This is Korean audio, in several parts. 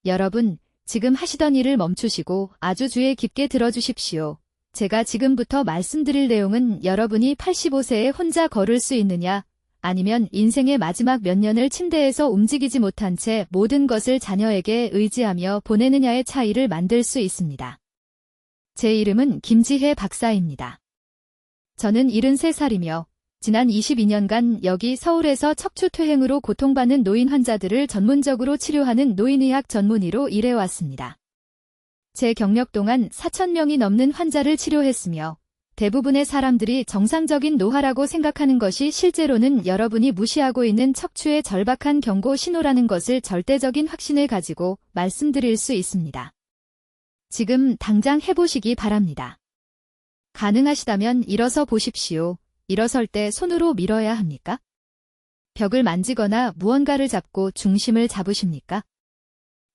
여러분, 지금 하시던 일을 멈추시고 아주 주의 깊게 들어주십시오. 제가 지금부터 말씀드릴 내용은 여러분이 85세에 혼자 걸을 수 있느냐, 아니면 인생의 마지막 몇 년을 침대에서 움직이지 못한 채 모든 것을 자녀에게 의지하며 보내느냐의 차이를 만들 수 있습니다. 제 이름은 김지혜 박사입니다. 저는 73살이며 지난 22년간 여기 서울에서 척추퇴행으로 고통받는 노인 환자들을 전문적으로 치료하는 노인의학 전문의로 일해왔습니다. 제 경력 동안 4,000명이 넘는 환자를 치료했으며 대부분의 사람들이 정상적인 노화라고 생각하는 것이 실제로는 여러분이 무시하고 있는 척추의 절박한 경고 신호라는 것을 절대적인 확신을 가지고 말씀드릴 수 있습니다. 지금 당장 해보시기 바랍니다. 가능하시다면 일어서 보십시오. 일어설 때 손으로 밀어야 합니까? 벽을 만지거나 무언가를 잡고 중심을 잡으십니까?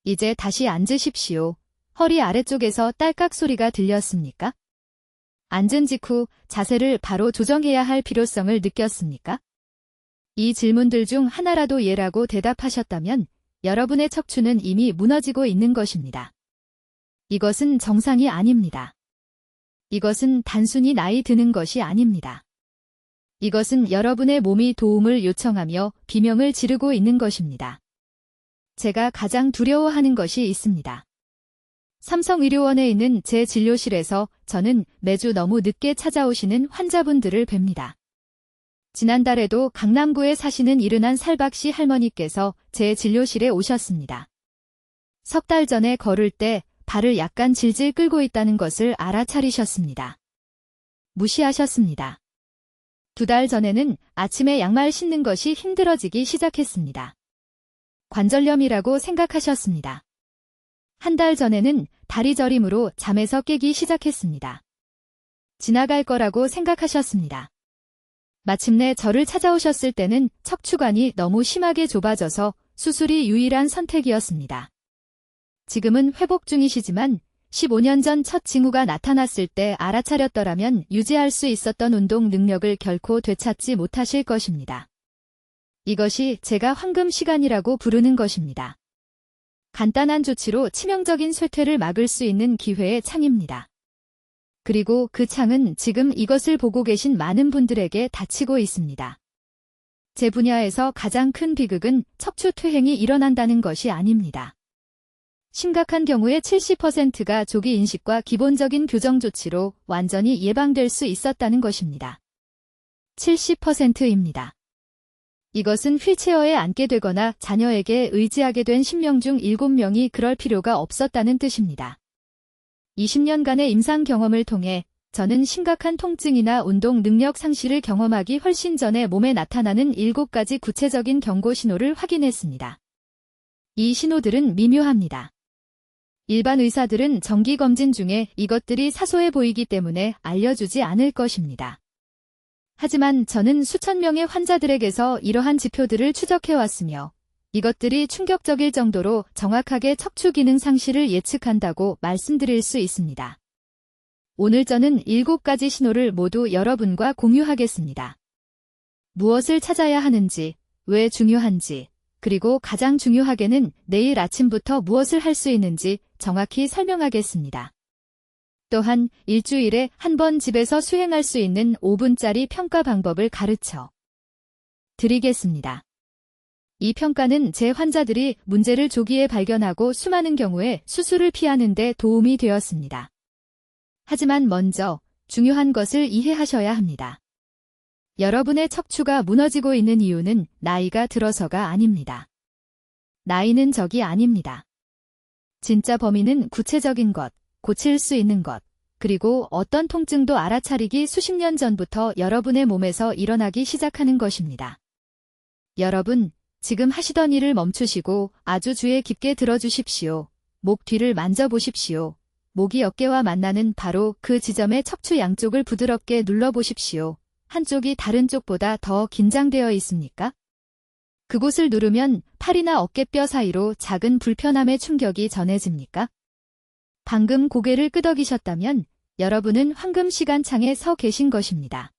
이제 다시 앉으십시오. 허리 아래쪽에서 딸깍 소리가 들렸습니까? 앉은 직후 자세를 바로 조정해야 할 필요성을 느꼈습니까? 이 질문들 중 하나라도 예라고 대답하셨다면 여러분의 척추는 이미 무너지고 있는 것입니다. 이것은 정상이 아닙니다. 이것은 단순히 나이 드는 것이 아닙니다. 이것은 여러분의 몸이 도움을 요청하며 비명을 지르고 있는 것입니다. 제가 가장 두려워하는 것이 있습니다. 삼성의료원에 있는 제 진료실에서 저는 매주 너무 늦게 찾아오시는 환자분들을 뵙니다. 지난달에도 강남구에 사시는 71살박씨 할머니께서 제 진료실에 오셨습니다. 석 달 전에 걸을 때 발을 약간 질질 끌고 있다는 것을 알아차리셨습니다. 무시하셨습니다. 2달 전에는 아침에 양말 신는 것이 힘들어지기 시작했습니다. 관절염이라고 생각하셨습니다. 1달 전에는 다리 저림으로 잠에서 깨기 시작했습니다. 지나갈 거라고 생각하셨습니다. 마침내 저를 찾아오셨을 때는 척추관이 너무 심하게 좁아져서 수술이 유일한 선택이었습니다. 지금은 회복 중이시지만 15년 전 첫 징후가 나타났을 때 알아차렸더라면 유지할 수 있었던 운동 능력을 결코 되찾지 못하실 것입니다. 이것이 제가 황금 시간이라고 부르는 것입니다. 간단한 조치로 치명적인 쇠퇴를 막을 수 있는 기회의 창입니다. 그리고 그 창은 지금 이것을 보고 계신 많은 분들에게 닫히고 있습니다. 제 분야에서 가장 큰 비극은 척추퇴행이 일어난다는 것이 아닙니다. 심각한 경우의 70%가 조기 인식과 기본적인 교정 조치로 완전히 예방될 수 있었다는 것입니다. 70%입니다. 이것은 휠체어에 앉게 되거나 자녀에게 의지하게 된 10명 중 7명이 그럴 필요가 없었다는 뜻입니다. 20년간의 임상 경험을 통해 저는 심각한 통증이나 운동 능력 상실을 경험하기 훨씬 전에 몸에 나타나는 7가지 구체적인 경고 신호를 확인했습니다. 이 신호들은 미묘합니다. 일반 의사들은 정기검진 중에 이것들이 사소해 보이기 때문에 알려주지 않을 것입니다. 하지만 저는 수천 명의 환자들에게서 이러한 지표들을 추적해왔으며 이것들이 충격적일 정도로 정확하게 척추 기능 상실을 예측한다고 말씀드릴 수 있습니다. 오늘 저는 7가지 신호를 모두 여러분과 공유하겠습니다. 무엇을 찾아야 하는지, 왜 중요한지, 그리고 가장 중요하게는 내일 아침부터 무엇을 할 수 있는지 정확히 설명하겠습니다. 또한 일주일에 한 번 집에서 수행할 수 있는 5분짜리 평가 방법을 가르쳐 드리겠습니다. 이 평가는 제 환자들이 문제를 조기에 발견하고 수많은 경우에 수술을 피하는 데 도움이 되었습니다. 하지만 먼저 중요한 것을 이해하셔야 합니다. 여러분의 척추가 무너지고 있는 이유는 나이가 들어서가 아닙니다. 나이는 적이 아닙니다. 진짜 범인은 구체적인 것, 고칠 수 있는 것, 그리고 어떤 통증도 알아차리기 수십 년 전부터 여러분의 몸에서 일어나기 시작하는 것입니다. 여러분, 지금 하시던 일을 멈추시고 아주 주의 깊게 들어주십시오. 목 뒤를 만져보십시오. 목이 어깨와 만나는 바로 그 지점의 척추 양쪽을 부드럽게 눌러보십시오. 한쪽이 다른 쪽보다 더 긴장되어 있습니까? 그곳을 누르면 팔이나 어깨뼈 사이로 작은 불편함의 충격이 전해집니까? 방금 고개를 끄덕이셨다면 여러분은 황금 시간창에 서 계신 것입니다.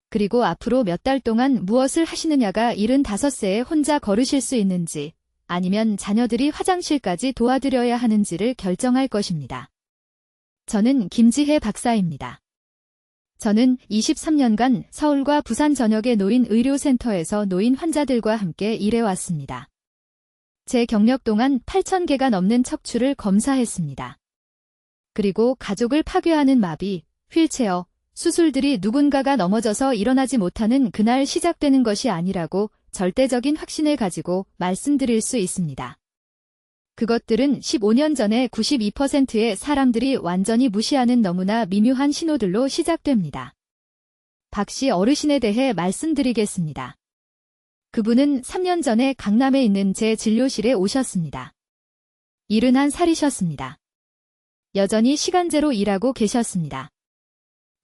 그리고 앞으로 몇 달 동안 무엇을 하시느냐가 75세에 혼자 걸으실 수 있는지 아니면 자녀들이 화장실까지 도와드려야 하는지를 결정할 것입니다. 저는 김지혜 박사입니다. 저는 23년간 서울과 부산 전역의 노인 의료센터에서 노인 환자들과 함께 일해왔습니다. 제 경력 동안 8,000개가 넘는 척추를 검사했습니다. 그리고 가족을 파괴하는 마비, 휠체어, 수술들이 누군가가 넘어져서 일어나지 못하는 그날 시작되는 것이 아니라고 절대적인 확신을 가지고 말씀드릴 수 있습니다. 그것들은 15년 전에 92%의 사람들이 완전히 무시하는 너무나 미묘한 신호들로 시작됩니다. 박 씨 어르신에 대해 말씀드리겠습니다. 그분은 3년 전에 강남에 있는 제 진료실에 오셨습니다. 71살이셨습니다. 여전히 시간제로 일하고 계셨습니다.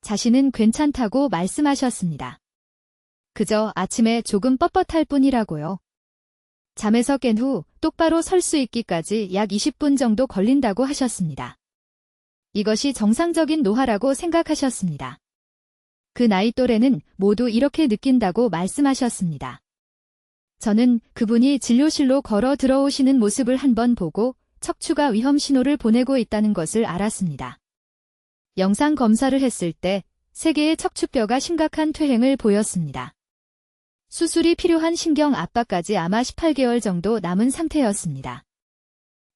자신은 괜찮다고 말씀하셨습니다. 그저 아침에 조금 뻣뻣할 뿐이라고요. 잠에서 깬 후 똑바로 설 수 있기까지 약 20분 정도 걸린다고 하셨습니다. 이것이 정상적인 노화라고 생각하셨습니다. 그 나이 또래는 모두 이렇게 느낀다고 말씀하셨습니다. 저는 그분이 진료실로 걸어 들어오시는 모습을 한번 보고 척추가 위험 신호를 보내고 있다는 것을 알았습니다. 영상 검사를 했을 때 3개의 척추뼈가 심각한 퇴행을 보였습니다. 수술이 필요한 신경 압박까지 아마 18개월 정도 남은 상태였습니다.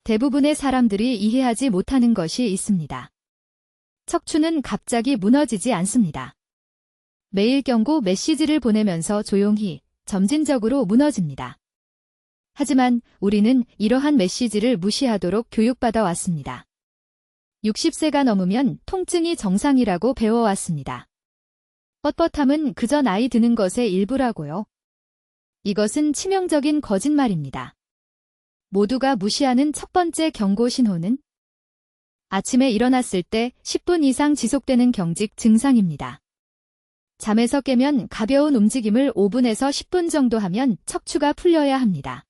대부분의 사람들이 이해하지 못하는 것이 있습니다. 척추는 갑자기 무너지지 않습니다. 매일 경고 메시지를 보내면서 조용히, 점진적으로 무너집니다. 하지만 우리는 이러한 메시지를 무시하도록 교육받아 왔습니다. 60세가 넘으면 통증이 정상이라고 배워왔습니다. 뻣뻣함은 그저 나이 드는 것의 일부라고요. 이것은 치명적인 거짓말입니다. 모두가 무시하는 첫 번째 경고 신호는 아침에 일어났을 때 10분 이상 지속되는 경직 증상입니다. 잠에서 깨면 가벼운 움직임을 5분에서 10분 정도 하면 척추가 풀려야 합니다.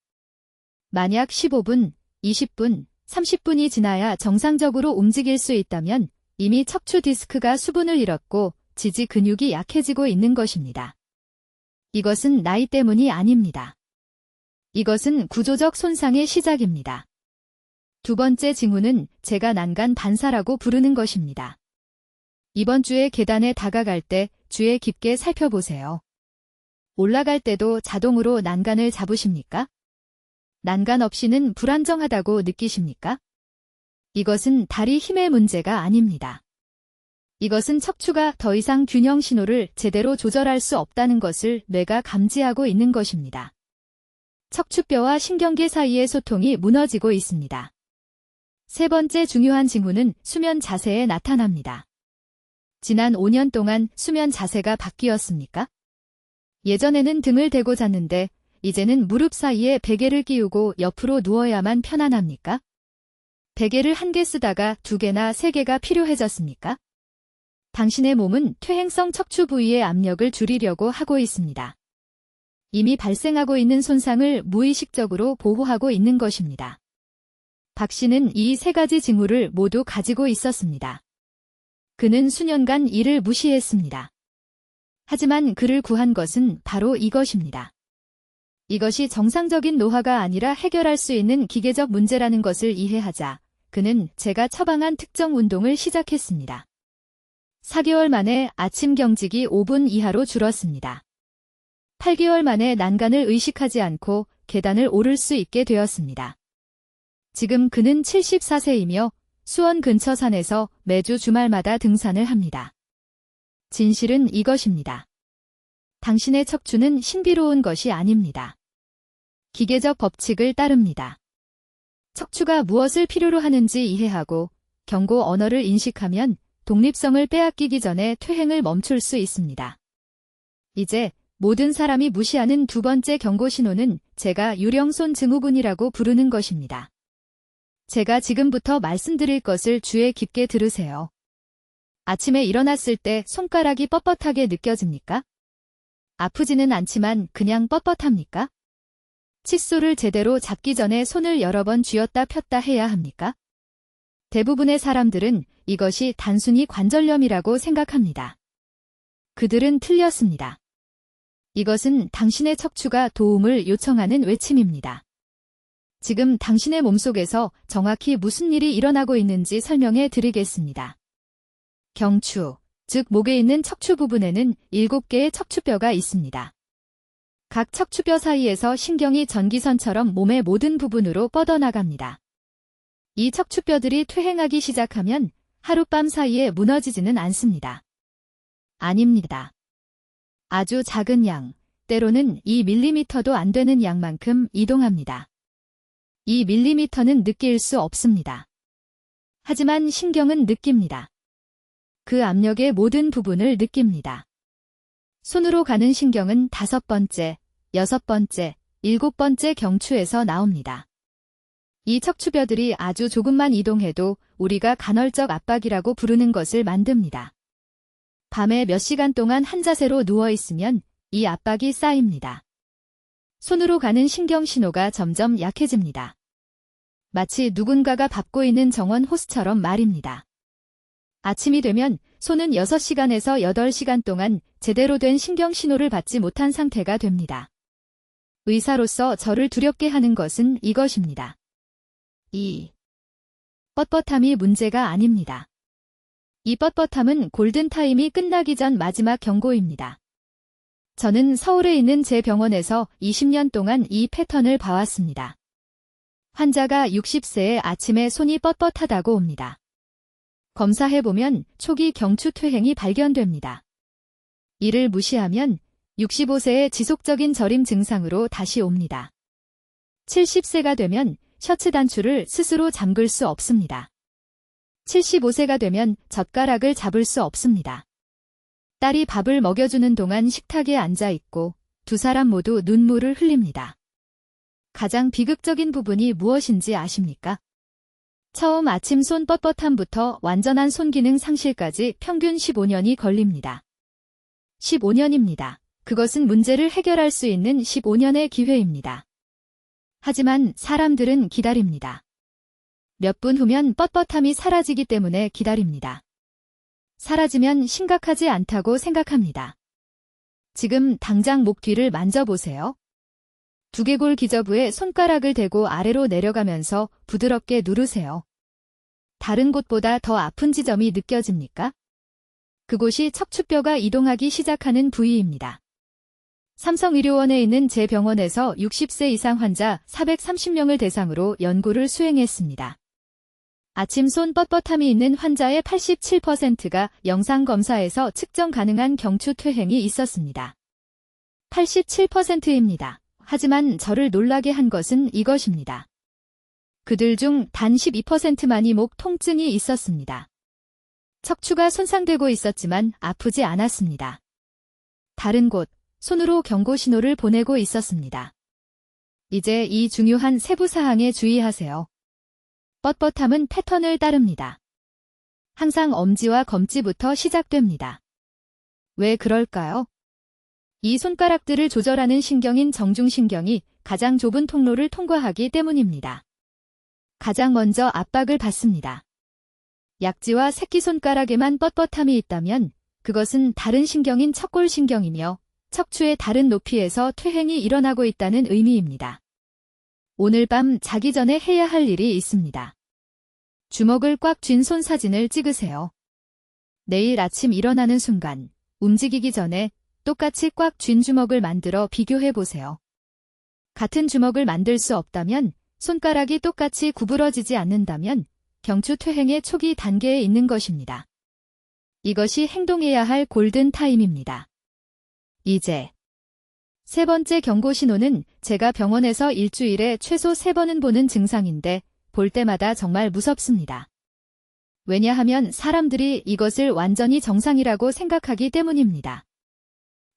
만약 15분, 20분, 30분이 지나야 정상적으로 움직일 수 있다면 이미 척추 디스크가 수분을 잃었고 지지 근육이 약해지고 있는 것입니다. 이것은 나이 때문이 아닙니다. 이것은 구조적 손상의 시작입니다. 두 번째 징후는 제가 난간 반사라고 부르는 것입니다. 이번 주에 계단에 다가갈 때 주의 깊게 살펴보세요. 올라갈 때도 자동으로 난간을 잡으십니까? 난간 없이는 불안정하다고 느끼십니까? 이것은 다리 힘의 문제가 아닙니다. 이것은 척추가 더 이상 균형 신호를 제대로 조절할 수 없다는 것을 뇌가 감지하고 있는 것입니다. 척추뼈와 신경계 사이의 소통이 무너지고 있습니다. 세 번째 중요한 징후는 수면 자세에 나타납니다. 지난 5년 동안 수면 자세가 바뀌었습니까? 예전에는 등을 대고 잤는데 이제는 무릎 사이에 베개를 끼우고 옆으로 누워야만 편안합니까? 베개를 1개 쓰다가 2개나 3개가 필요해졌습니까? 당신의 몸은 퇴행성 척추 부위의 압력을 줄이려고 하고 있습니다. 이미 발생하고 있는 손상을 무의식적으로 보호하고 있는 것입니다. 박 씨는 이 3가지 징후를 모두 가지고 있었습니다. 그는 수년간 이를 무시했습니다. 하지만 그를 구한 것은 바로 이것입니다. 이것이 정상적인 노화가 아니라 해결할 수 있는 기계적 문제라는 것을 이해하자 그는 제가 처방한 특정 운동을 시작했습니다. 4개월 만에 아침 경직이 5분 이하로 줄었습니다. 8개월 만에 난간을 의식하지 않고 계단을 오를 수 있게 되었습니다. 지금 그는 74세이며 수원 근처 산에서 매주 주말마다 등산을 합니다. 진실은 이것입니다. 당신의 척추는 신비로운 것이 아닙니다. 기계적 법칙을 따릅니다. 척추가 무엇을 필요로 하는지 이해하고 경고 언어를 인식하면 독립성을 빼앗기기 전에 퇴행을 멈출 수 있습니다. 이제 모든 사람이 무시하는 두 번째 경고 신호는 제가 유령손 증후군이라고 부르는 것입니다. 제가 지금부터 말씀드릴 것을 주의 깊게 들으세요. 아침에 일어났을 때 손가락이 뻣뻣하게 느껴집니까? 아프지는 않지만 그냥 뻣뻣합니까? 칫솔을 제대로 잡기 전에 손을 여러 번 쥐었다 폈다 해야 합니까? 대부분의 사람들은 이것이 단순히 관절염이라고 생각합니다. 그들은 틀렸습니다. 이것은 당신의 척추가 도움을 요청하는 외침입니다. 지금 당신의 몸속에서 정확히 무슨 일이 일어나고 있는지 설명해 드리겠습니다. 경추, 즉 목에 있는 척추 부분에는 7개의 척추뼈가 있습니다. 각 척추뼈 사이에서 신경이 전기선처럼 몸의 모든 부분으로 뻗어나갑니다. 이 척추뼈들이 퇴행하기 시작하면 하룻밤 사이에 무너지지는 않습니다. 아닙니다. 아주 작은 양, 때로는 2mm도 안 되는 양만큼 이동합니다. 2mm는 느낄 수 없습니다. 하지만 신경은 느낍니다. 그 압력의 모든 부분을 느낍니다. 손으로 가는 신경은 5번째, 6번째, 7번째 경추에서 나옵니다. 이 척추뼈들이 아주 조금만 이동해도 우리가 간헐적 압박이라고 부르는 것을 만듭니다. 밤에 몇 시간 동안 한 자세로 누워 있으면 이 압박이 쌓입니다. 손으로 가는 신경 신호가 점점 약해집니다. 마치 누군가가 밟고 있는 정원 호스처럼 말입니다. 아침이 되면 손은 6시간에서 8시간 동안 제대로 된 신경 신호를 받지 못한 상태가 됩니다. 의사로서 저를 두렵게 하는 것은 이것입니다. 이 뻣뻣함이 문제가 아닙니다. 이 뻣뻣함은 골든타임이 끝나기 전 마지막 경고입니다. 저는 서울에 있는 제 병원에서 20년 동안 이 패턴을 봐왔습니다. 환자가 60세에 아침에 손이 뻣뻣하다고 옵니다. 검사해보면 초기 경추 퇴행이 발견됩니다. 이를 무시하면 65세의 지속적인 저림 증상으로 다시 옵니다. 70세가 되면 셔츠 단추를 스스로 잠글 수 없습니다. 75세가 되면 젓가락을 잡을 수 없습니다. 딸이 밥을 먹여주는 동안 식탁에 앉아 있고 두 사람 모두 눈물을 흘립니다. 가장 비극적인 부분이 무엇인지 아십니까? 처음 아침 손 뻣뻣함부터 완전한 손기능 상실까지 평균 15년이 걸립니다. 15년입니다. 그것은 문제를 해결할 수 있는 15년의 기회입니다. 하지만 사람들은 기다립니다. 몇 분 후면 뻣뻣함이 사라지기 때문에 기다립니다. 사라지면 심각하지 않다고 생각합니다. 지금 당장 목 뒤를 만져보세요. 두개골 기저부에 손가락을 대고 아래로 내려가면서 부드럽게 누르세요. 다른 곳보다 더 아픈 지점이 느껴집니까? 그곳이 척추뼈가 이동하기 시작하는 부위입니다. 삼성의료원에 있는 제 병원에서 60세 이상 환자 430명을 대상으로 연구를 수행했습니다. 아침 손 뻣뻣함이 있는 환자의 87%가 영상검사에서 측정 가능한 경추 퇴행이 있었습니다. 87%입니다. 하지만 저를 놀라게 한 것은 이것입니다. 그들 중 단 12%만이 목 통증이 있었습니다. 척추가 손상되고 있었지만 아프지 않았습니다. 다른 곳, 손으로 경고 신호를 보내고 있었습니다. 이제 이 중요한 세부 사항에 주의하세요. 뻣뻣함은 패턴을 따릅니다. 항상 엄지와 검지부터 시작됩니다. 왜 그럴까요? 이 손가락들을 조절하는 신경인 정중신경이 가장 좁은 통로를 통과하기 때문입니다. 가장 먼저 압박을 받습니다. 약지와 새끼손가락에만 뻣뻣함이 있다면 그것은 다른 신경인 척골신경이며 척추의 다른 높이에서 퇴행이 일어나고 있다는 의미입니다. 오늘 밤 자기 전에 해야 할 일이 있습니다. 주먹을 꽉 쥔 손 사진을 찍으세요. 내일 아침 일어나는 순간 움직이기 전에 똑같이 꽉 쥔 주먹을 만들어 비교해 보세요. 같은 주먹을 만들 수 없다면, 손가락이 똑같이 구부러지지 않는다면 경추 퇴행의 초기 단계에 있는 것입니다. 이것이 행동해야 할 골든타임입니다. 이제 세 번째 경고 신호는 제가 병원에서 일주일에 최소 3번은 보는 증상인데 볼 때마다 정말 무섭습니다. 왜냐하면 사람들이 이것을 완전히 정상이라고 생각하기 때문입니다.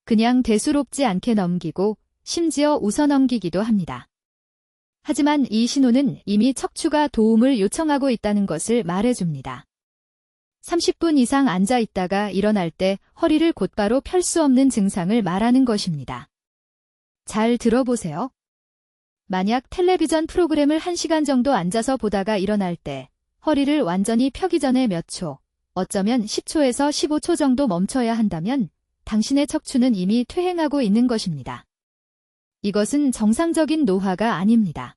그냥 대수롭지 않게 넘기고 심지어 웃어 넘기기도 합니다. 하지만 이 신호는 이미 척추가 도움을 요청하고 있다는 것을 말해줍니다. 30분 이상 앉아 있다가 일어날 때 허리를 곧바로 펼 수 없는 증상을 말하는 것입니다. 잘 들어보세요. 만약 텔레비전 프로그램을 1시간 정도 앉아서 보다가 일어날 때 허리를 완전히 펴기 전에 몇 초, 어쩌면 10초에서 15초 정도 멈춰야 한다면 당신의 척추는 이미 퇴행하고 있는 것입니다. 이것은 정상적인 노화가 아닙니다.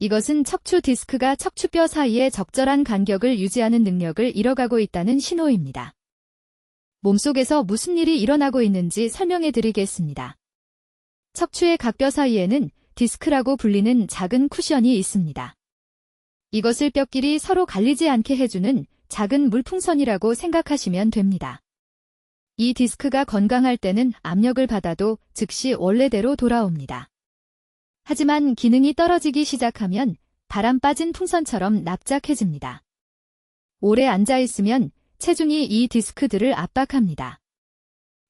이것은 척추 디스크가 척추뼈 사이에 적절한 간격을 유지하는 능력을 잃어가고 있다는 신호입니다. 몸속에서 무슨 일이 일어나고 있는지 설명해 드리겠습니다. 척추의 각 뼈 사이에는 디스크라고 불리는 작은 쿠션이 있습니다. 이것을 뼈끼리 서로 갈리지 않게 해주는 작은 물풍선이라고 생각하시면 됩니다. 이 디스크가 건강할 때는 압력을 받아도 즉시 원래대로 돌아옵니다. 하지만 기능이 떨어지기 시작하면 바람 빠진 풍선처럼 납작해집니다. 오래 앉아있으면 체중이 이 디스크들을 압박합니다.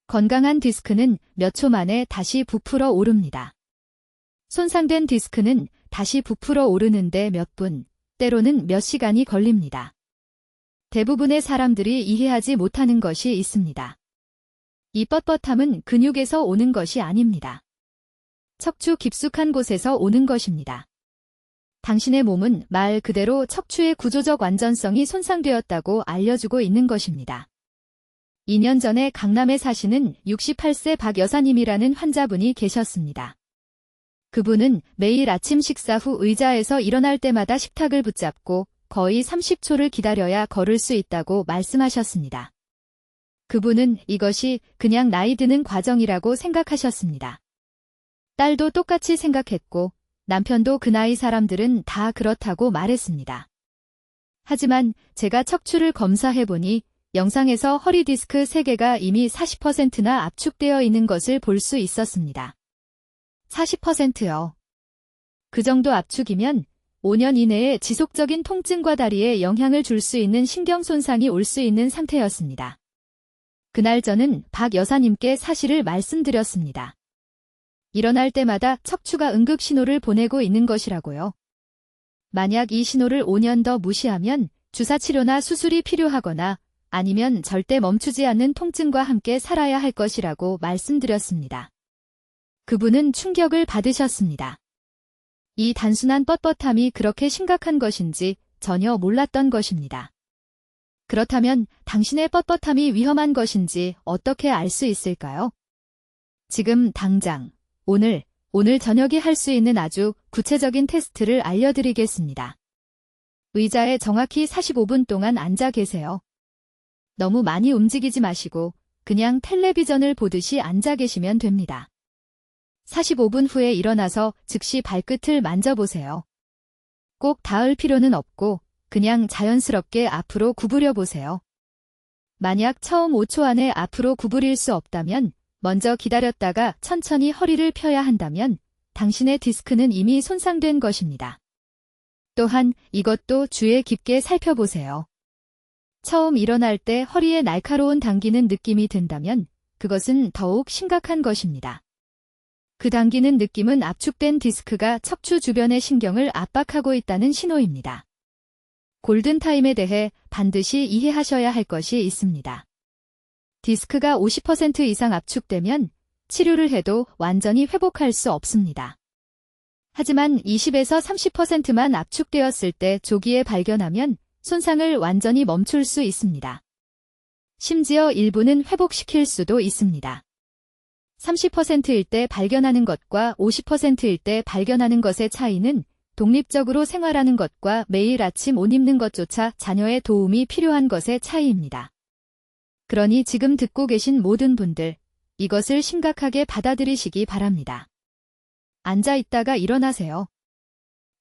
건강한 디스크는 몇 초 만에 다시 부풀어 오릅니다. 손상된 디스크는 다시 부풀어 오르는데 몇 분, 때로는 몇 시간이 걸립니다. 대부분의 사람들이 이해하지 못하는 것이 있습니다. 이 뻣뻣함은 근육에서 오는 것이 아닙니다. 척추 깊숙한 곳에서 오는 것입니다. 당신의 몸은 말 그대로 척추의 구조적 완전성이 손상되었다고 알려주고 있는 것입니다. 2년 전에 강남에 사시는 68세 박 여사님이라는 환자분이 계셨습니다. 그분은 매일 아침 식사 후 의자에서 일어날 때마다 식탁을 붙잡고 거의 30초를 기다려야 걸을 수 있다고 말씀하셨습니다. 그분은 이것이 그냥 나이 드는 과정이라고 생각하셨습니다. 딸도 똑같이 생각했고 남편도 그 나이 사람들은 다 그렇다고 말했습니다. 하지만 제가 척추를 검사해보니 영상에서 허리 디스크 3개가 이미 40%나 압축되어 있는 것을 볼 수 있었습니다. 40%요. 그 정도 압축이면 5년 이내에 지속적인 통증과 다리에 영향을 줄 수 있는 신경 손상이 올 수 있는 상태였습니다. 그날 저는 박 여사님께 사실을 말씀드렸습니다. 일어날 때마다 척추가 응급 신호를 보내고 있는 것이라고요. 만약 이 신호를 5년 더 무시하면 주사 치료나 수술이 필요하거나 아니면 절대 멈추지 않는 통증과 함께 살아야 할 것이라고 말씀드렸습니다. 그분은 충격을 받으셨습니다. 이 단순한 뻣뻣함이 그렇게 심각한 것인지 전혀 몰랐던 것입니다. 그렇다면 당신의 뻣뻣함이 위험한 것인지 어떻게 알 수 있을까요? 지금 당장, 오늘 저녁에 할 수 있는 아주 구체적인 테스트를 알려드리겠습니다. 의자에 정확히 45분 동안 앉아 계세요. 너무 많이 움직이지 마시고 그냥 텔레비전을 보듯이 앉아 계시면 됩니다. 45분 후에 일어나서 즉시 발끝을 만져보세요. 꼭 닿을 필요는 없고 그냥 자연스럽게 앞으로 구부려 보세요. 만약 처음 5초 안에 앞으로 구부릴 수 없다면 먼저 기다렸다가 천천히 허리를 펴야 한다면 당신의 디스크는 이미 손상된 것입니다. 또한 이것도 주의 깊게 살펴보세요. 처음 일어날 때 허리에 날카로운 당기는 느낌이 든다면 그것은 더욱 심각한 것입니다. 그 당기는 느낌은 압축된 디스크가 척추 주변의 신경을 압박하고 있다는 신호입니다. 골든타임에 대해 반드시 이해하셔야 할 것이 있습니다. 디스크가 50% 이상 압축되면 치료를 해도 완전히 회복할 수 없습니다. 하지만 20에서 30%만 압축되었을 때 조기에 발견하면 손상을 완전히 멈출 수 있습니다. 심지어 일부는 회복시킬 수도 있습니다. 30%일 때 발견하는 것과 50%일 때 발견하는 것의 차이는 독립적으로 생활하는 것과 매일 아침 옷 입는 것조차 자녀의 도움이 필요한 것의 차이입니다. 그러니 지금 듣고 계신 모든 분들, 이것을 심각하게 받아들이시기 바랍니다. 앉아 있다가 일어나세요.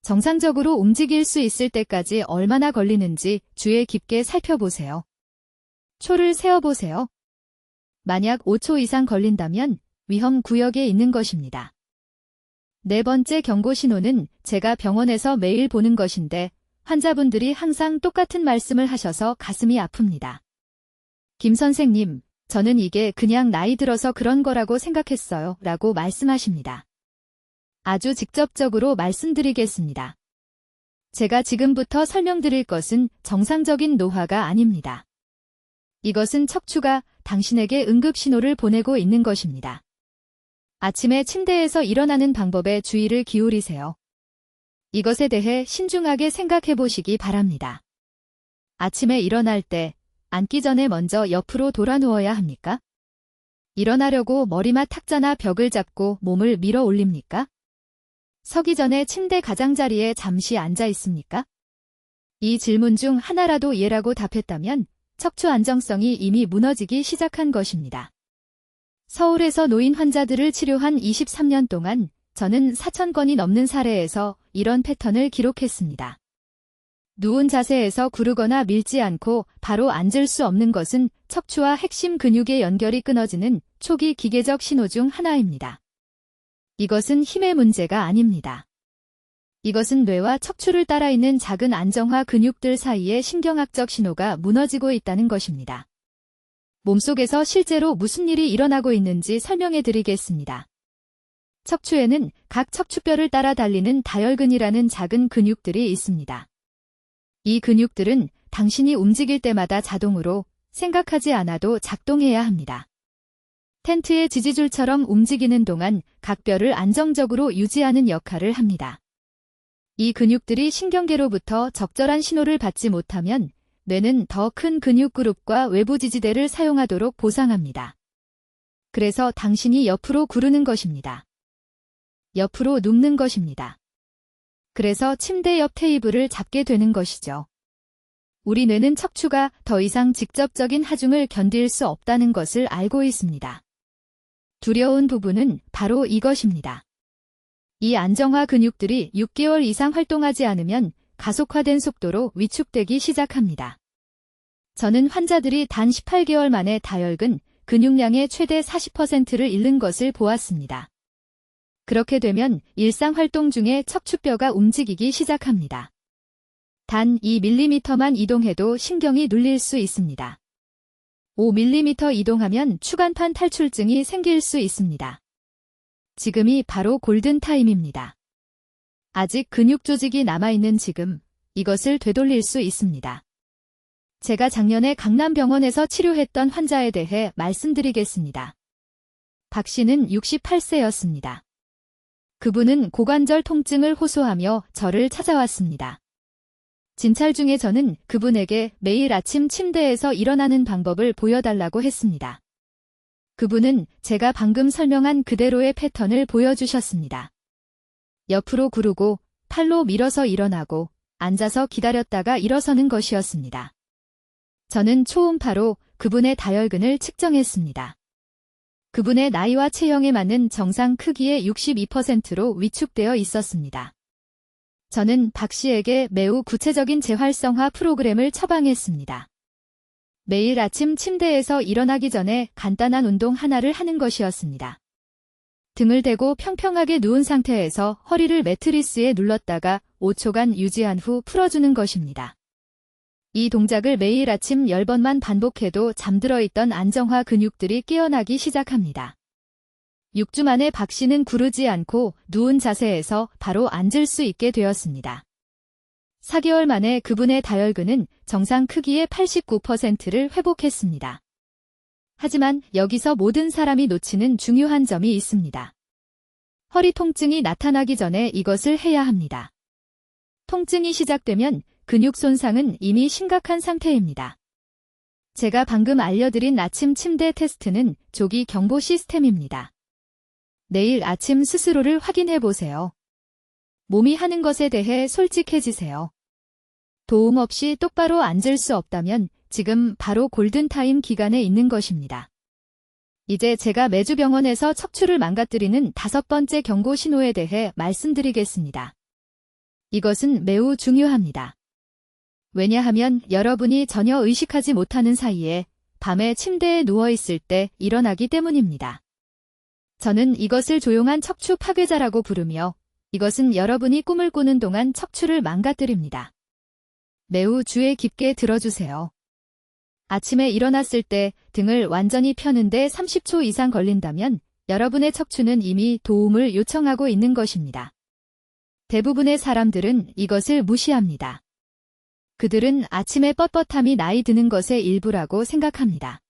정상적으로 움직일 수 있을 때까지 얼마나 걸리는지 주의 깊게 살펴보세요. 초를 세어보세요. 만약 5초 이상 걸린다면 위험 구역에 있는 것입니다. 네 번째 경고 신호는 제가 병원에서 매일 보는 것인데 환자분들이 항상 똑같은 말씀을 하셔서 가슴이 아픕니다. 김 선생님, 저는 이게 그냥 나이 들어서 그런 거라고 생각했어요. 라고 말씀하십니다. 아주 직접적으로 말씀드리겠습니다. 제가 지금부터 설명드릴 것은 정상적인 노화가 아닙니다. 이것은 척추가 당신에게 응급 신호를 보내고 있는 것입니다. 아침에 침대에서 일어나는 방법에 주의를 기울이세요. 이것에 대해 신중하게 생각해 보시기 바랍니다. 아침에 일어날 때 앉기 전에 먼저 옆으로 돌아 누워야 합니까? 일어나려고 머리맡 탁자나 벽을 잡고 몸을 밀어 올립니까? 서기 전에 침대 가장자리에 잠시 앉아 있습니까? 이 질문 중 하나라도 예라고 답했다면 척추 안정성이 이미 무너지기 시작한 것입니다. 서울에서 노인 환자들을 치료한 23년 동안 저는 4,000건이 넘는 사례에서 이런 패턴을 기록했습니다. 누운 자세에서 구르거나 밀지 않고 바로 앉을 수 없는 것은 척추와 핵심 근육의 연결이 끊어지는 초기 기계적 신호 중 하나입니다. 이것은 힘의 문제가 아닙니다. 이것은 뇌와 척추를 따라 있는 작은 안정화 근육들 사이의 신경학적 신호가 무너지고 있다는 것입니다. 몸속에서 실제로 무슨 일이 일어나고 있는지 설명해 드리겠습니다. 척추에는 각 척추뼈를 따라 달리는 다혈근이라는 작은 근육들이 있습니다. 이 근육들은 당신이 움직일 때마다 자동으로 생각하지 않아도 작동해야 합니다. 텐트의 지지줄처럼 움직이는 동안 각 뼈를 안정적으로 유지하는 역할을 합니다. 이 근육들이 신경계로부터 적절한 신호를 받지 못하면 뇌는 더 큰 근육 그룹과 외부 지지대를 사용하도록 보상합니다. 그래서 당신이 옆으로 구르는 것입니다. 옆으로 눕는 것입니다. 그래서 침대 옆 테이블을 잡게 되는 것이죠. 우리 뇌는 척추가 더 이상 직접적인 하중을 견딜 수 없다는 것을 알고 있습니다. 두려운 부분은 바로 이것입니다. 이 안정화 근육들이 6개월 이상 활동하지 않으면 가속화된 속도로 위축되기 시작합니다. 저는 환자들이 단 18개월 만에 다혈근, 근육량의 최대 40%를 잃는 것을 보았습니다. 그렇게 되면 일상 활동 중에 척추뼈가 움직이기 시작합니다. 단 2mm만 이동해도 신경이 눌릴 수 있습니다. 5mm 이동하면 추간판 탈출증이 생길 수 있습니다. 지금이 바로 골든타임입니다. 아직 근육 조직이 남아있는 지금, 이것을 되돌릴 수 있습니다. 제가 작년에 강남병원에서 치료했던 환자에 대해 말씀드리겠습니다. 박 씨는 68세였습니다. 그분은 고관절 통증을 호소하며 저를 찾아왔습니다. 진찰 중에 저는 그분에게 매일 아침 침대에서 일어나는 방법을 보여달라고 했습니다. 그분은 제가 방금 설명한 그대로의 패턴을 보여주셨습니다. 옆으로 구르고 팔로 밀어서 일어나고 앉아서 기다렸다가 일어서는 것이었습니다. 저는 초음파로 그분의 다혈근을 측정했습니다. 그분의 나이와 체형에 맞는 정상 크기의 62%로 위축되어 있었습니다. 저는 박 씨에게 매우 구체적인 재활성화 프로그램을 처방했습니다. 매일 아침 침대에서 일어나기 전에 간단한 운동 하나를 하는 것이었습니다. 등을 대고 평평하게 누운 상태에서 허리를 매트리스에 눌렀다가 5초간 유지한 후 풀어주는 것입니다. 이 동작을 매일 아침 10번만 반복해도 잠들어 있던 안정화 근육들이 깨어나기 시작합니다. 6주 만에 박 씨는 구르지 않고 누운 자세에서 바로 앉을 수 있게 되었습니다. 4개월 만에 그분의 다혈근은 정상 크기의 89%를 회복했습니다. 하지만 여기서 모든 사람이 놓치는 중요한 점이 있습니다. 허리 통증이 나타나기 전에 이것을 해야 합니다. 통증이 시작되면 근육 손상은 이미 심각한 상태입니다. 제가 방금 알려드린 아침 침대 테스트는 조기 경보 시스템입니다. 내일 아침 스스로를 확인해 보세요. 몸이 하는 것에 대해 솔직해지세요. 도움 없이 똑바로 앉을 수 없다면 지금 바로 골든타임 기간에 있는 것입니다. 이제 제가 매주 병원에서 척추를 망가뜨리는 5번째 경고 신호에 대해 말씀드리겠습니다. 이것은 매우 중요합니다. 왜냐하면 여러분이 전혀 의식하지 못하는 사이에 밤에 침대에 누워있을 때 일어나기 때문입니다. 저는 이것을 조용한 척추 파괴자라고 부르며 이것은 여러분이 꿈을 꾸는 동안 척추를 망가뜨립니다. 매우 주의 깊게 들어주세요. 아침에 일어났을 때 등을 완전히 펴는데 30초 이상 걸린다면 여러분의 척추는 이미 도움을 요청하고 있는 것입니다. 대부분의 사람들은 이것을 무시합니다. 그들은 아침에 뻣뻣함이 나이 드는 것의 일부라고 생각합니다.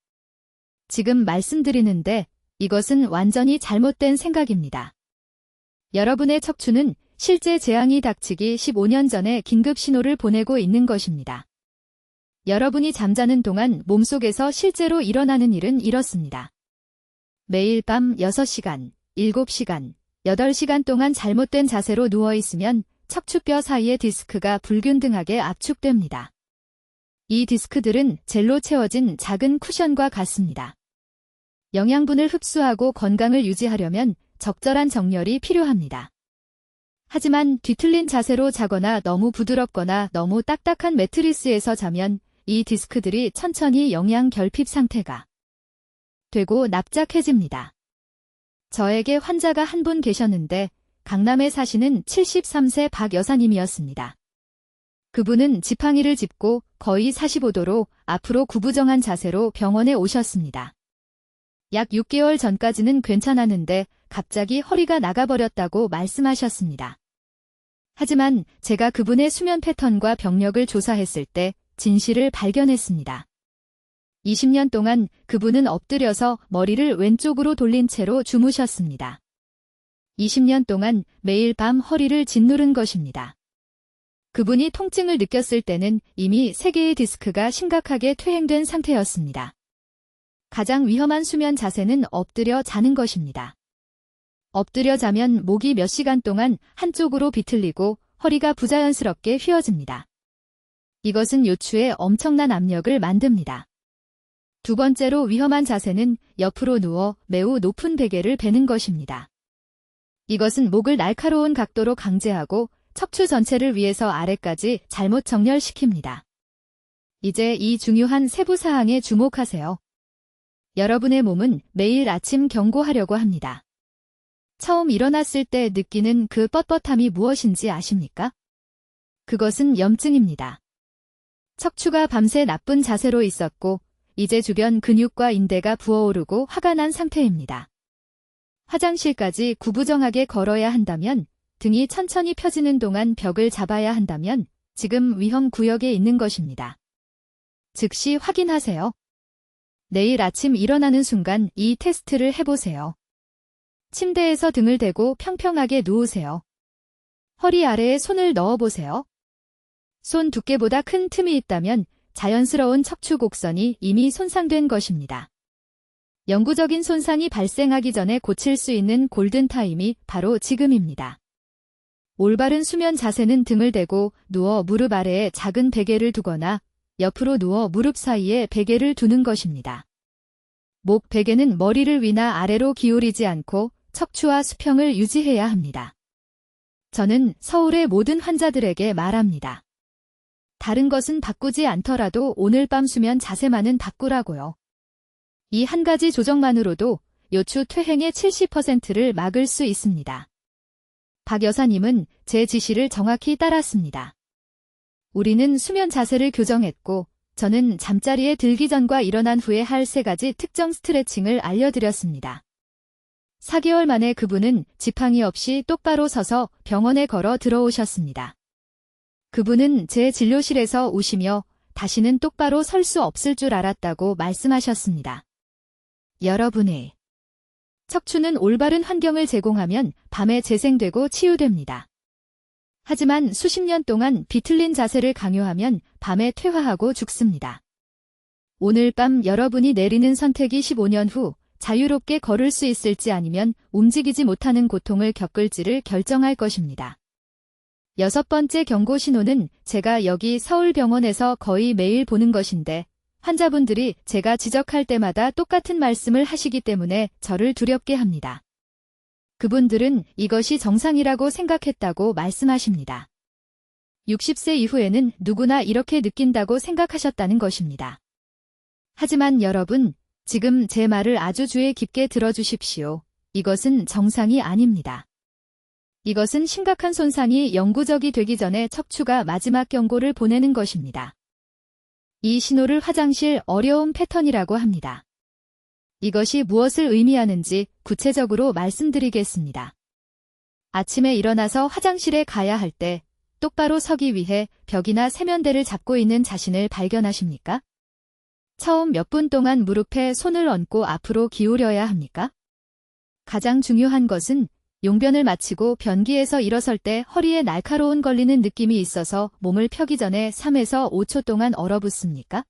지금 말씀드리는데 이것은 완전히 잘못된 생각입니다. 여러분의 척추는 실제 재앙이 닥치기 15년 전에 긴급 신호를 보내고 있는 것입니다. 여러분이 잠자는 동안 몸속에서 실제로 일어나는 일은 이렇습니다. 매일 밤 6시간, 7시간, 8시간 동안 잘못된 자세로 누워있으면 척추뼈 사이의 디스크가 불균등하게 압축됩니다. 이 디스크들은 젤로 채워진 작은 쿠션과 같습니다. 영양분을 흡수하고 건강을 유지하려면 적절한 정렬이 필요합니다. 하지만 뒤틀린 자세로 자거나 너무 부드럽거나 너무 딱딱한 매트리스에서 자면 이 디스크들이 천천히 영양 결핍 상태가 되고 납작해집니다. 저에게 환자가 한 분 계셨는데 강남에 사시는 73세 박 여사님이었습니다. 그분은 지팡이를 짚고 거의 45도로 앞으로 구부정한 자세로 병원에 오셨습니다. 약 6개월 전까지는 괜찮았는데 갑자기 허리가 나가버렸다고 말씀하셨습니다. 하지만 제가 그분의 수면 패턴과 병력을 조사했을 때 진실을 발견했습니다. 20년 동안 그분은 엎드려서 머리를 왼쪽으로 돌린 채로 주무셨습니다. 20년 동안 매일 밤 허리를 짓누른 것입니다. 그분이 통증을 느꼈을 때는 이미 3개의 디스크가 심각하게 퇴행된 상태였습니다. 가장 위험한 수면 자세는 엎드려 자는 것입니다. 엎드려 자면 목이 몇 시간 동안 한쪽으로 비틀리고 허리가 부자연스럽게 휘어집니다. 이것은 요추에 엄청난 압력을 만듭니다. 두 번째로 위험한 자세는 옆으로 누워 매우 높은 베개를 베는 것입니다. 이것은 목을 날카로운 각도로 강제하고 척추 전체를 위에서 아래까지 잘못 정렬시킵니다. 이제 이 중요한 세부 사항에 주목하세요. 여러분의 몸은 매일 아침 경고하려고 합니다. 처음 일어났을 때 느끼는 그 뻣뻣함이 무엇인지 아십니까? 그것은 염증입니다. 척추가 밤새 나쁜 자세로 있었고 이제 주변 근육과 인대가 부어오르고 화가 난 상태입니다. 화장실까지 구부정하게 걸어야 한다면, 등이 천천히 펴지는 동안 벽을 잡아야 한다면 지금 위험 구역에 있는 것입니다. 즉시 확인하세요. 내일 아침 일어나는 순간 이 테스트를 해보세요. 침대에서 등을 대고 평평하게 누우세요. 허리 아래에 손을 넣어보세요. 손 두께보다 큰 틈이 있다면 자연스러운 척추 곡선이 이미 손상된 것입니다. 영구적인 손상이 발생하기 전에 고칠 수 있는 골든타임이 바로 지금입니다. 올바른 수면 자세는 등을 대고 누워 무릎 아래에 작은 베개를 두거나 옆으로 누워 무릎 사이에 베개를 두는 것입니다. 목 베개는 머리를 위나 아래로 기울이지 않고 척추와 수평을 유지해야 합니다. 저는 서울의 모든 환자들에게 말합니다. 다른 것은 바꾸지 않더라도 오늘 밤 수면 자세만은 바꾸라고요. 이 한 가지 조정만으로도 요추 퇴행의 70%를 막을 수 있습니다. 박 여사님은 제 지시를 정확히 따랐습니다. 우리는 수면 자세를 교정했고 저는 잠자리에 들기 전과 일어난 후에 할 3가지 특정 스트레칭을 알려드렸습니다. 4개월 만에 그분은 지팡이 없이 똑바로 서서 병원에 걸어 들어오셨습니다. 그분은 제 진료실에서 우시며 다시는 똑바로 설 수 없을 줄 알았다고 말씀하셨습니다. 여러분의 척추는 올바른 환경을 제공하면 밤에 재생되고 치유됩니다. 하지만 수십 년 동안 비틀린 자세를 강요하면 밤에 퇴화하고 죽습니다. 오늘 밤 여러분이 내리는 선택이 15년 후 자유롭게 걸을 수 있을지 아니면 움직이지 못하는 고통을 겪을지를 결정할 것입니다. 6번째 경고 신호는 제가 여기 서울병원에서 거의 매일 보는 것인데 환자분들이 제가 지적할 때마다 똑같은 말씀을 하시기 때문에 저를 두렵게 합니다. 그분들은 이것이 정상이라고 생각했다고 말씀하십니다. 60세 이후에는 누구나 이렇게 느낀다고 생각하셨다는 것입니다. 하지만 여러분, 지금 제 말을 아주 주의 깊게 들어주십시오. 이것은 정상이 아닙니다. 이것은 심각한 손상이 영구적이 되기 전에 척추가 마지막 경고를 보내는 것입니다. 이 신호를 화장실 어려움 패턴이라고 합니다. 이것이 무엇을 의미하는지 구체적으로 말씀드리겠습니다. 아침에 일어나서 화장실에 가야 할 때 똑바로 서기 위해 벽이나 세면대를 잡고 있는 자신을 발견하십니까? 처음 몇 분 동안 무릎에 손을 얹고 앞으로 기울여야 합니까? 가장 중요한 것은 용변을 마치고 변기에서 일어설 때 허리에 날카로운 걸리는 느낌이 있어서 몸을 펴기 전에 3에서 5초 동안 얼어붙습니까?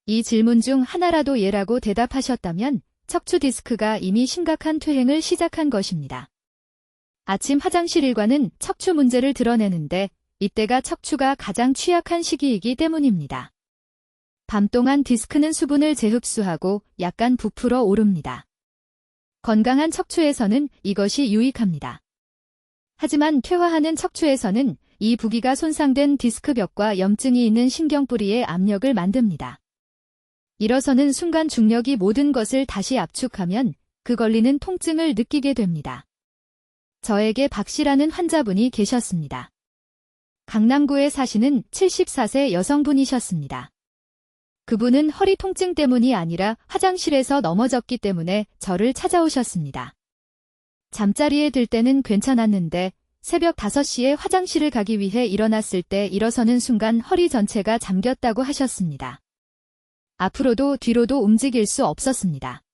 이 질문 중 하나라도 예라고 대답하셨다면 척추 디스크가 이미 심각한 퇴행을 시작한 것입니다. 아침 화장실 일과는 척추 문제를 드러내는데 이때가 척추가 가장 취약한 시기이기 때문입니다. 밤 동안 디스크는 수분을 재흡수하고 약간 부풀어 오릅니다. 건강한 척추에서는 이것이 유익합니다. 하지만 퇴화하는 척추에서는 이 부기가 손상된 디스크벽과 염증이 있는 신경뿌리에 압력을 만듭니다. 일어서는 순간 중력이 모든 것을 다시 압축하면 그 걸리는 통증을 느끼게 됩니다. 저에게 박 씨라는 환자분이 계셨습니다. 강남구에 사시는 74세 여성분이셨습니다. 그분은 허리 통증 때문이 아니라 화장실에서 넘어졌기 때문에 저를 찾아오셨습니다. 잠자리에 들 때는 괜찮았는데 새벽 5시에 화장실을 가기 위해 일어났을 때 일어서는 순간 허리 전체가 잠겼다고 하셨습니다. 앞으로도 뒤로도 움직일 수 없었습니다.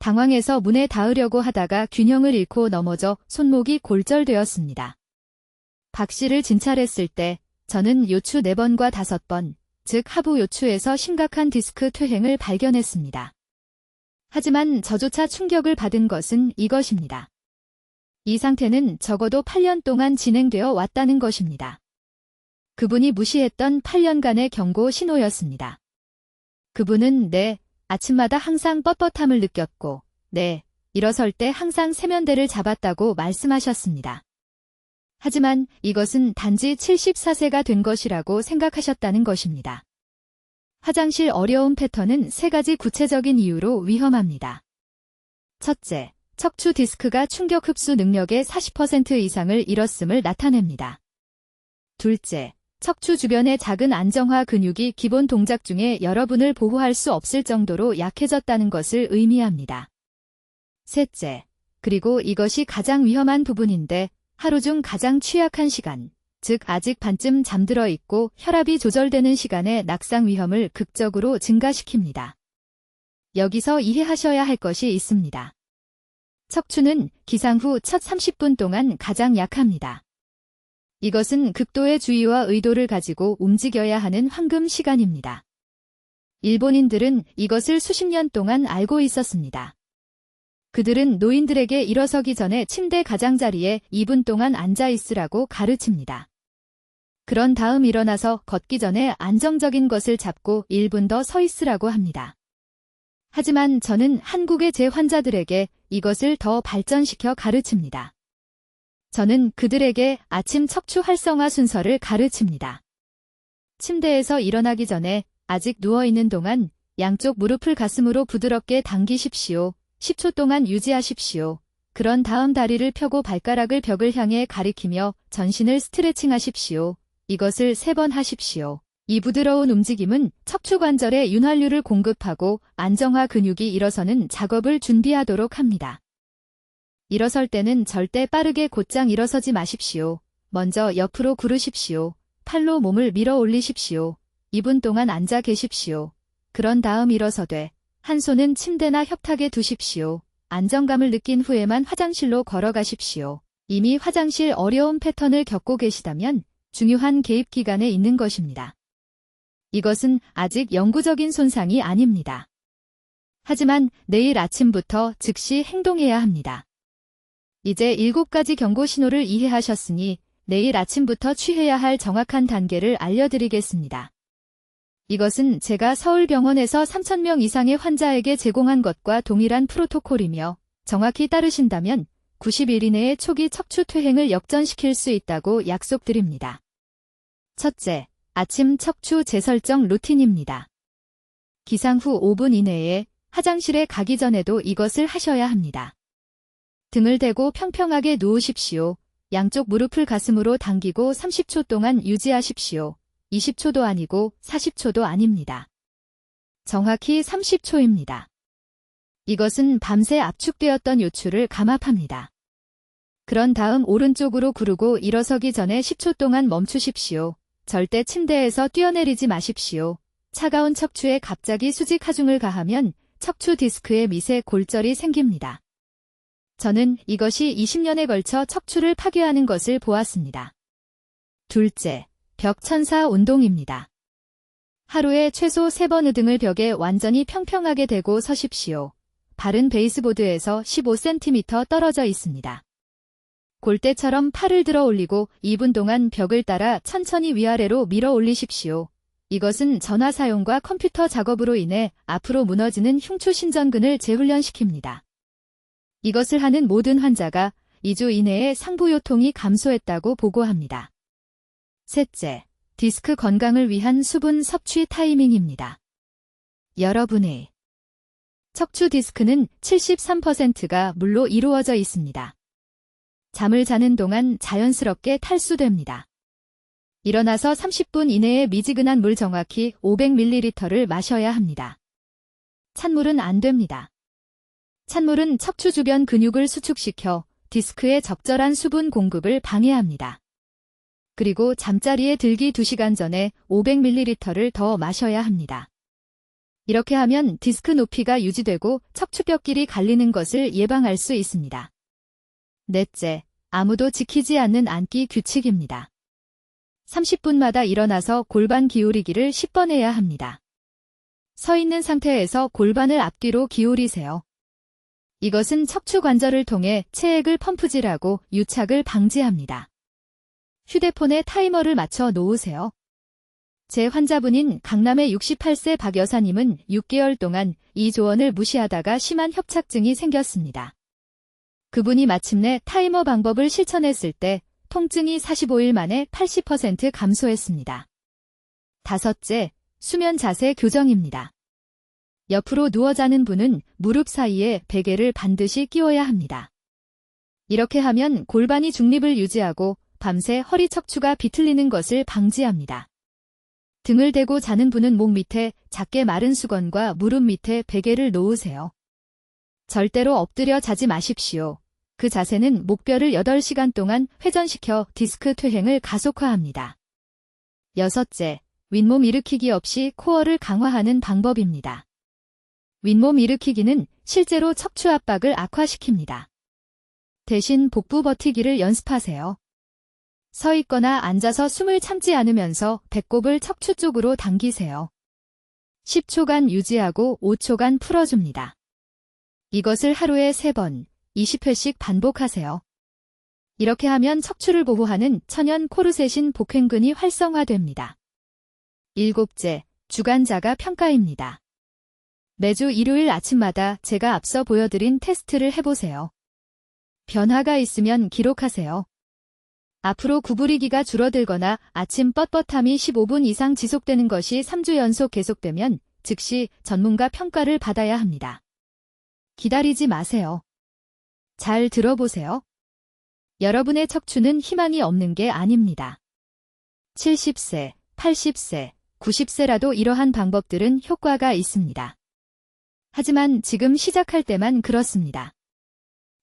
당황해서 문에 닿으려고 하다가 균형을 잃고 넘어져 손목이 골절되었습니다. 박 씨를 진찰했을 때 저는 요추 4번과 5번, 즉 하부 요추에서 심각한 디스크 퇴행을 발견했습니다. 하지만 저조차 충격을 받은 것은 이것입니다. 이 상태는 적어도 8년 동안 진행되어 왔다는 것입니다. 그분이 무시했던 8년간의 경고 신호였습니다. 그분은 아침마다 항상 뻣뻣함을 느꼈고, 일어설 때 항상 세면대를 잡았다고 말씀하셨습니다. 하지만 이것은 단지 74세가 된 것이라고 생각하셨다는 것입니다. 화장실 어려움 패턴은 3가지 구체적인 이유로 위험합니다. 첫째, 척추 디스크가 충격 흡수 능력의 40% 이상을 잃었음을 나타냅니다. 둘째, 척추 주변의 작은 안정화 근육이 기본 동작 중에 여러분을 보호할 수 없을 정도로 약해졌다는 것을 의미합니다. 셋째, 그리고 이것이 가장 위험한 부분인데 하루 중 가장 취약한 시간, 즉 아직 반쯤 잠들어 있고 혈압이 조절되는 시간에 낙상 위험을 극적으로 증가시킵니다. 여기서 이해하셔야 할 것이 있습니다. 척추는 기상 후 첫 30분 동안 가장 약합니다. 이것은 극도의 주의와 의도를 가지고 움직여야 하는 황금 시간입니다. 일본인들은 이것을 수십 년 동안 알고 있었습니다. 그들은 노인들에게 일어서기 전에 침대 가장자리에 2분 동안 앉아 있으라고 가르칩니다. 그런 다음 일어나서 걷기 전에 안정적인 것을 잡고 1분 더 서 있으라고 합니다. 하지만 저는 한국의 제 환자들에게 이것을 더 발전시켜 가르칩니다. 저는 그들에게 아침 척추 활성화 순서를 가르칩니다. 침대에서 일어나기 전에 아직 누워있는 동안 양쪽 무릎을 가슴으로 부드럽게 당기십시오. 10초 동안 유지하십시오. 그런 다음 다리를 펴고 발가락을 벽을 향해 가리키며 전신을 스트레칭하십시오. 이것을 3번 하십시오. 이 부드러운 움직임은 척추관절에 윤활유를 공급하고 안정화 근육이 일어서는 작업을 준비하도록 합니다. 일어설 때는 절대 빠르게 곧장 일어서지 마십시오. 먼저 옆으로 구르십시오. 팔로 몸을 밀어 올리십시오. 2분 동안 앉아 계십시오. 그런 다음 일어서되 한 손은 침대나 협탁에 두십시오. 안정감을 느낀 후에만 화장실로 걸어가십시오. 이미 화장실 어려움 패턴을 겪고 계시다면 중요한 개입 기간에 있는 것입니다. 이것은 아직 영구적인 손상이 아닙니다. 하지만 내일 아침부터 즉시 행동해야 합니다. 이제 7가지 경고 신호를 이해하셨으니 내일 아침부터 취해야 할 정확한 단계를 알려드리겠습니다. 이것은 제가 서울병원에서 3,000명 이상의 환자에게 제공한 것과 동일한 프로토콜이며 정확히 따르신다면 90일 이내에 초기 척추 퇴행을 역전시킬 수 있다고 약속드립니다. 첫째, 아침 척추 재설정 루틴입니다. 기상 후 5분 이내에 화장실에 가기 전에도 이것을 하셔야 합니다. 등을 대고 평평하게 누우십시오. 양쪽 무릎을 가슴으로 당기고 30초 동안 유지하십시오. 20초도 아니고 40초도 아닙니다. 정확히 30초입니다. 이것은 밤새 압축되었던 요추를 감압합니다. 그런 다음 오른쪽으로 구르고 일어서기 전에 10초 동안 멈추십시오. 절대 침대에서 뛰어내리지 마십시오. 차가운 척추에 갑자기 수직 하중을 가하면 척추 디스크에 미세 골절이 생깁니다. 저는 이것이 20년에 걸쳐 척추를 파괴하는 것을 보았습니다. 둘째, 벽천사 운동입니다. 하루에 최소 3번 등을 벽에 완전히 평평하게 대고 서십시오. 발은 베이스보드에서 15cm 떨어져 있습니다. 골대처럼 팔을 들어 올리고 2분 동안 벽을 따라 천천히 위아래로 밀어 올리십시오. 이것은 전화 사용과 컴퓨터 작업으로 인해 앞으로 무너지는 흉추 신전근을 재훈련시킵니다. 이것을 하는 모든 환자가 2주 이내에 상부요통이 감소했다고 보고합니다. 셋째, 디스크 건강을 위한 수분 섭취 타이밍입니다. 여러분의 척추 디스크는 73%가 물로 이루어져 있습니다. 잠을 자는 동안 자연스럽게 탈수됩니다. 일어나서 30분 이내에 미지근한 물 정확히 500ml를 마셔야 합니다. 찬물은 안 됩니다. 찬물은 척추 주변 근육을 수축시켜 디스크에 적절한 수분 공급을 방해합니다. 그리고 잠자리에 들기 2시간 전에 500ml를 더 마셔야 합니다. 이렇게 하면 디스크 높이가 유지되고 척추뼈끼리 갈리는 것을 예방할 수 있습니다. 넷째, 아무도 지키지 않는 앉기 규칙입니다. 30분마다 일어나서 골반 기울이기를 10번 해야 합니다. 서 있는 상태에서 골반을 앞뒤로 기울이세요. 이것은 척추 관절을 통해 체액을 펌프질하고 유착을 방지합니다. 휴대폰에 타이머를 맞춰 놓으세요. 제 환자분인 강남의 68세 박 여사님은 6개월 동안 이 조언을 무시하다가 심한 협착증이 생겼습니다. 그분이 마침내 타이머 방법을 실천했을 때 통증이 45일 만에 80% 감소했습니다. 다섯째, 수면 자세 교정입니다. 옆으로 누워 자는 분은 무릎 사이에 베개를 반드시 끼워야 합니다. 이렇게 하면 골반이 중립을 유지하고 밤새 허리 척추가 비틀리는 것을 방지합니다. 등을 대고 자는 분은 목 밑에 작게 마른 수건과 무릎 밑에 베개를 놓으세요. 절대로 엎드려 자지 마십시오. 그 자세는 목뼈를 8시간 동안 회전시켜 디스크 퇴행을 가속화합니다. 여섯째, 윗몸 일으키기 없이 코어를 강화하는 방법입니다. 윗몸 일으키기는 실제로 척추 압박을 악화시킵니다. 대신 복부 버티기를 연습하세요. 서 있거나 앉아서 숨을 참지 않으면서 배꼽을 척추 쪽으로 당기세요. 10초간 유지하고 5초간 풀어줍니다. 이것을 하루에 3번, 20회씩 반복하세요. 이렇게 하면 척추를 보호하는 천연 코르셋인 복횡근이 활성화됩니다. 일곱째, 주간 자가 평가입니다. 매주 일요일 아침마다 제가 앞서 보여드린 테스트를 해보세요. 변화가 있으면 기록하세요. 앞으로 구부리기가 줄어들거나 아침 뻣뻣함이 15분 이상 지속되는 것이 3주 연속 계속되면 즉시 전문가 평가를 받아야 합니다. 기다리지 마세요. 잘 들어보세요. 여러분의 척추는 희망이 없는 게 아닙니다. 70세, 80세, 90세라도 이러한 방법들은 효과가 있습니다. 하지만 지금 시작할 때만 그렇습니다.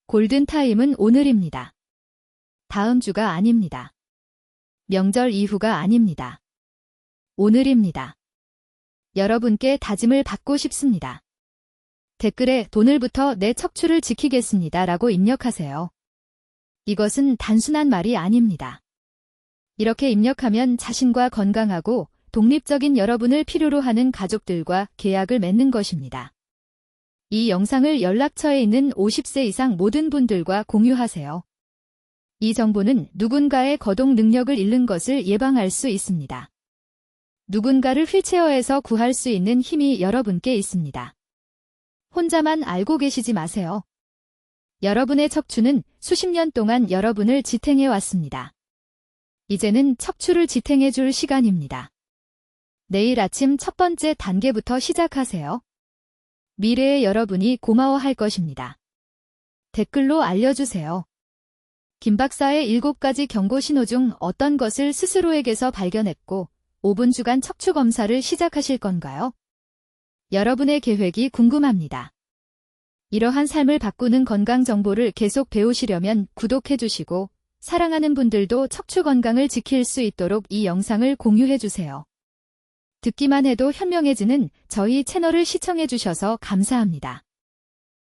골든타임은 오늘입니다. 다음 주가 아닙니다. 명절 이후가 아닙니다. 오늘입니다. 여러분께 다짐을 받고 싶습니다. 댓글에 오늘부터 내 척추를 지키겠습니다 라고 입력하세요. 이것은 단순한 말이 아닙니다. 이렇게 입력하면 자신과 건강하고 독립적인 여러분을 필요로 하는 가족들과 계약을 맺는 것입니다. 이 영상을 연락처에 있는 50세 이상 모든 분들과 공유하세요. 이 정보는 누군가의 거동 능력을 잃는 것을 예방할 수 있습니다. 누군가를 휠체어에서 구할 수 있는 힘이 여러분께 있습니다. 혼자만 알고 계시지 마세요. 여러분의 척추는 수십 년 동안 여러분을 지탱해 왔습니다. 이제는 척추를 지탱해 줄 시간입니다. 내일 아침 첫 번째 단계부터 시작하세요. 미래의 여러분이 고마워할 것입니다. 댓글로 알려주세요. 김 박사의 7가지 경고 신호 중 어떤 것을 스스로에게서 발견했고 5분 주간 척추 검사를 시작하실 건가요? 여러분의 계획이 궁금합니다. 이러한 삶을 바꾸는 건강 정보를 계속 배우시려면 구독해 주시고 사랑하는 분들도 척추 건강을 지킬 수 있도록 이 영상을 공유해 주세요. 듣기만 해도 현명해지는 저희 채널을 시청해 주셔서 감사합니다.